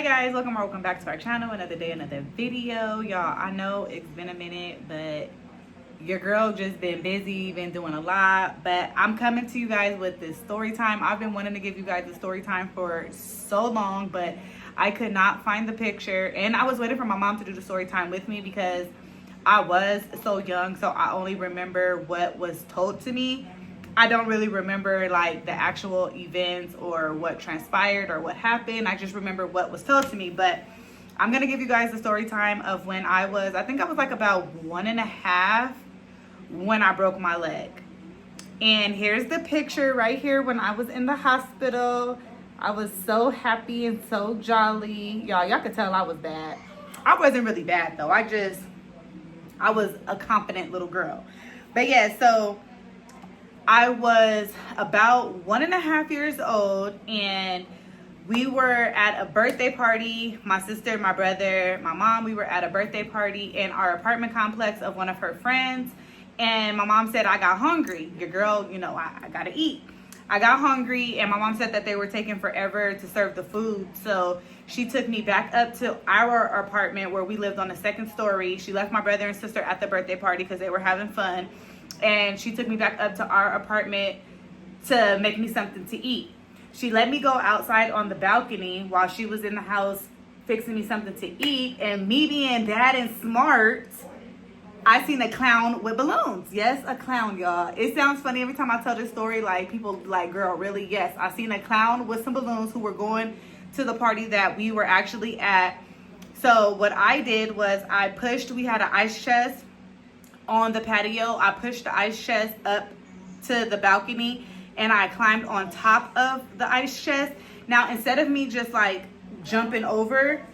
guys, welcome back to our channel. Another day, another video. Y'all, I know it's been a minute, but your girl just been busy, been doing a lot, but I'm coming to you guys with this story time. I've been wanting to give you guys a story time for so long, but I could not find the picture, and I was waiting for my mom to do the story time with me because I was so young, so I only remember what was told to me. I don't really remember like the actual events or what transpired or what happened. I just remember what was told to me. But I'm gonna give you guys the story time of when I think I was like about 1.5 when I broke my leg. And here's the picture right here when I was in the hospital. I was so happy and so jolly. Y'all could tell I was bad. I wasn't really bad though. I was a confident little girl. But yeah, so I was about 1.5 years old, and we were at a birthday party. My sister, my brother, my mom, we were at a birthday party in our apartment complex of one of her friends. And my mom said, I got hungry. Your girl, you know, I gotta eat. I got hungry, and my mom said that they were taking forever to serve the food. So she took me back up to our apartment where we lived on the second story. She left my brother and sister at the birthday party because they were having fun. And she took me back up to our apartment to make me something to eat. She let me go outside on the balcony while she was in the house fixing me something to eat. And me being bad and smart, I seen a clown with balloons. Yes, a clown, y'all. It sounds funny every time I tell this story. Like, people like, girl, really? Yes, I seen a clown with some balloons who were going to the party that we were actually at. So what I did was we had an ice chest on the patio. I pushed the ice chest up to the balcony, and I climbed on top of the ice chest. Now, instead of me just like jumping over,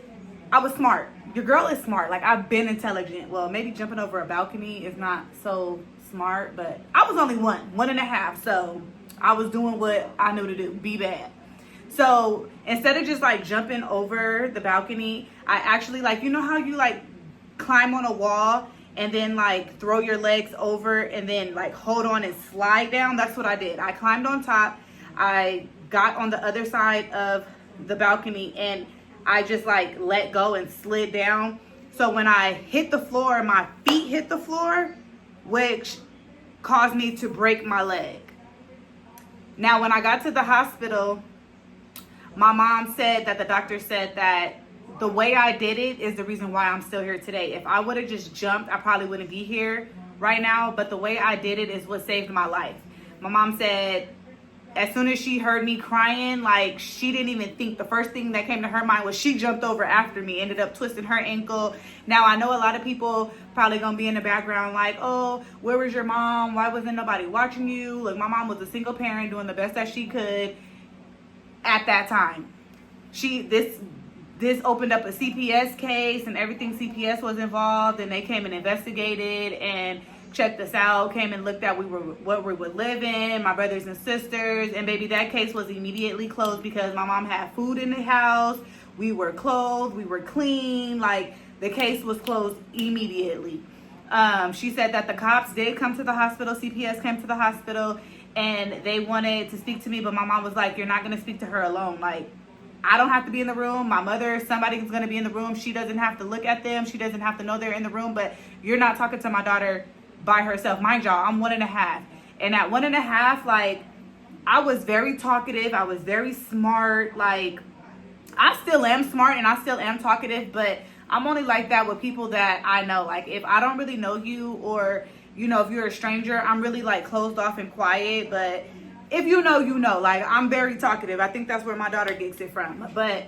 I was smart. Your girl is smart. Like, I've been intelligent. Well, maybe jumping over a balcony is not so smart, but I was only 1.5. So I was doing what I knew to do, be bad. So instead of just like jumping over the balcony, I actually, like, you know how you like climb on a wall and then like throw your legs over and then like hold on and slide down? That's what I did. I climbed on top. I got on the other side of the balcony, and I just like let go and slid down. So when I hit the floor, my feet hit the floor, which caused me to break my leg. Now, when I got to the hospital, my mom said that the doctor said that the way I did it is the reason why I'm still here today. If I would have just jumped, I probably wouldn't be here right now. But the way I did it is what saved my life. My mom said as soon as she heard me crying, like, she didn't even think. The first thing that came to her mind was she jumped over after me, ended up twisting her ankle. Now, I know a lot of people probably gonna be in the background like, oh, where was your mom? Why wasn't nobody watching you? Look, my mom was a single parent doing the best that she could at that time. This opened up a CPS case, and everything CPS was involved, and they came and investigated and checked us out, came and looked at what we would live in, my brothers and sisters, and baby, that case was immediately closed because my mom had food in the house, we were clothed, we were clean, like, the case was closed immediately. She said that the cops did come to the hospital, CPS came to the hospital, and they wanted to speak to me, but my mom was like, you're not going to speak to her alone. Like, I don't have to be in the room. My mother, somebody's going to be in the room. She doesn't have to look at them. She doesn't have to know they're in the room, but you're not talking to my daughter by herself. Mind y'all, I'm 1.5. And at 1.5, like, I was very talkative. I was very smart. Like, I still am smart and I still am talkative, but I'm only like that with people that I know. Like, if I don't really know you, or, you know, if you're a stranger, I'm really like closed off and quiet. But if you know, you know. Like, I'm very talkative. I think that's where my daughter gets it from. But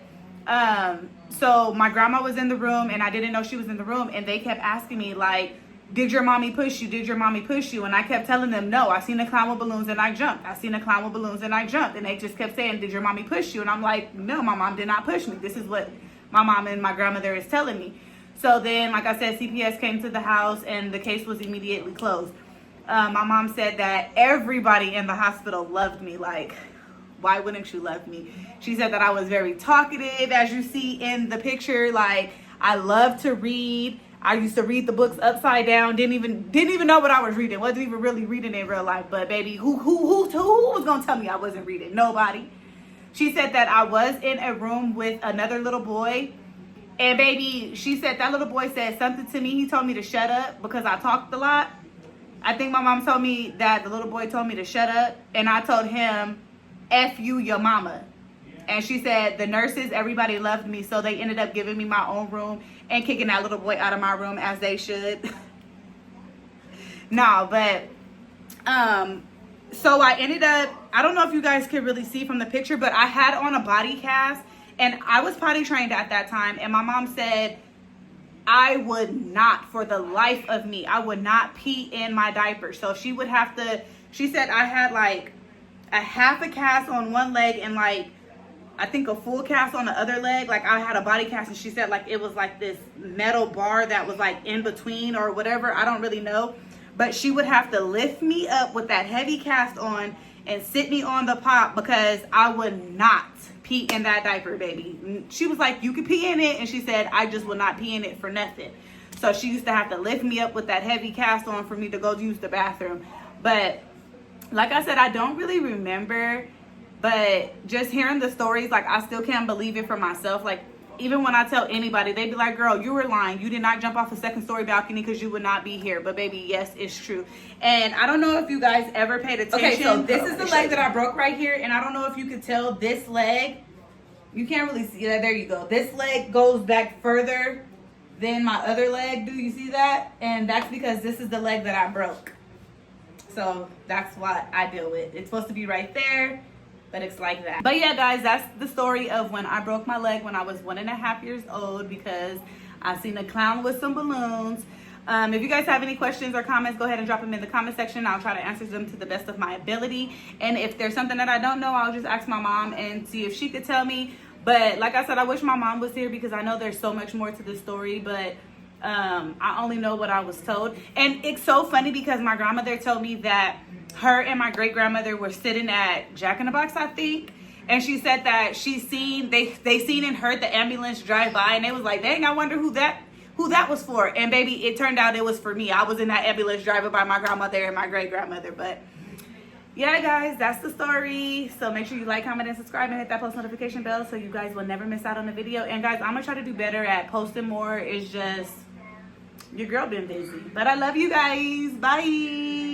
so my grandma was in the room, and I didn't know she was in the room, and they kept asking me like, did your mommy push you? Did your mommy push you? And I kept telling them, no, I seen a clown with balloons and I jumped. I seen a clown with balloons and I jumped. And they just kept saying, did your mommy push you? And I'm like, no, my mom did not push me. This is what my mom and my grandmother is telling me. So then, like I said, CPS came to the house and the case was immediately closed. My mom said that everybody in the hospital loved me. Like, why wouldn't you love me? She said that I was very talkative, as you see in the picture. Like, I love to read. I used to read the books upside down. Didn't even know what I was reading. Wasn't even really reading in real life. But baby, who was gonna tell me I wasn't reading? Nobody. She said that I was in a room with another little boy. And baby, she said that little boy said something to me. He told me to shut up because I talked a lot. I think my mom told me that the little boy told me to shut up. And I told him, F you, your mama. And she said the nurses, everybody loved me. So they ended up giving me my own room and kicking that little boy out of my room, as they should. No, but so I ended up, I don't know if you guys could really see from the picture, but I had on a body cast and I was potty trained at that time. And my mom said I would not, for the life of me, I would not pee in my diaper. So she would have to, she said I had like a half a cast on one leg and like, I think a full cast on the other leg. Like I had a body cast and she said like it was like this metal bar that was like in between or whatever. I don't really know. But she would have to lift me up with that heavy cast on and sit me on the pop because I would not pee in that diaper, baby. She was like, you can pee in it. And she said, I just would not pee in it for nothing. So she used to have to lift me up with that heavy cast on for me to go use the bathroom. But like I said, I don't really remember. But just hearing the stories, like I still can't believe it for myself. Like even when I tell anybody, they be like, girl, you were lying. You did not jump off a second story balcony because you would not be here. But baby, yes, it's true. And I don't know if you guys ever paid attention. Okay, so this is the leg that I broke right here. And I don't know if you could tell this leg. You can't really see that. There you go. This leg goes back further than my other leg. Do you see that? And that's because this is the leg that I broke. So that's what I deal with. It's supposed to be right there, but it's like that. But yeah, guys, that's the story of when I broke my leg when I was 1.5 years old because I seen a clown with some balloons. If you guys have any questions or comments, go ahead and drop them in the comment section. I'll try to answer them to the best of my ability. And if there's something that I don't know, I'll just ask my mom and see if she could tell me. But like I said, I wish my mom was here because I know there's so much more to the story, but I only know what I was told. And it's so funny because my grandmother told me that her and my great grandmother were sitting at Jack in the Box, I think, and she said that they seen and heard the ambulance drive by, and they was like, dang, I wonder who that was for. And baby, it turned out it was for me. I was in that ambulance driving by my grandmother and my great grandmother. But yeah, guys, that's the story. So make sure you like, comment, and subscribe, and hit that post notification bell so you guys will never miss out on the video. And guys, I'm gonna try to do better at posting more. It's just your girl been busy, but I love you guys. Bye.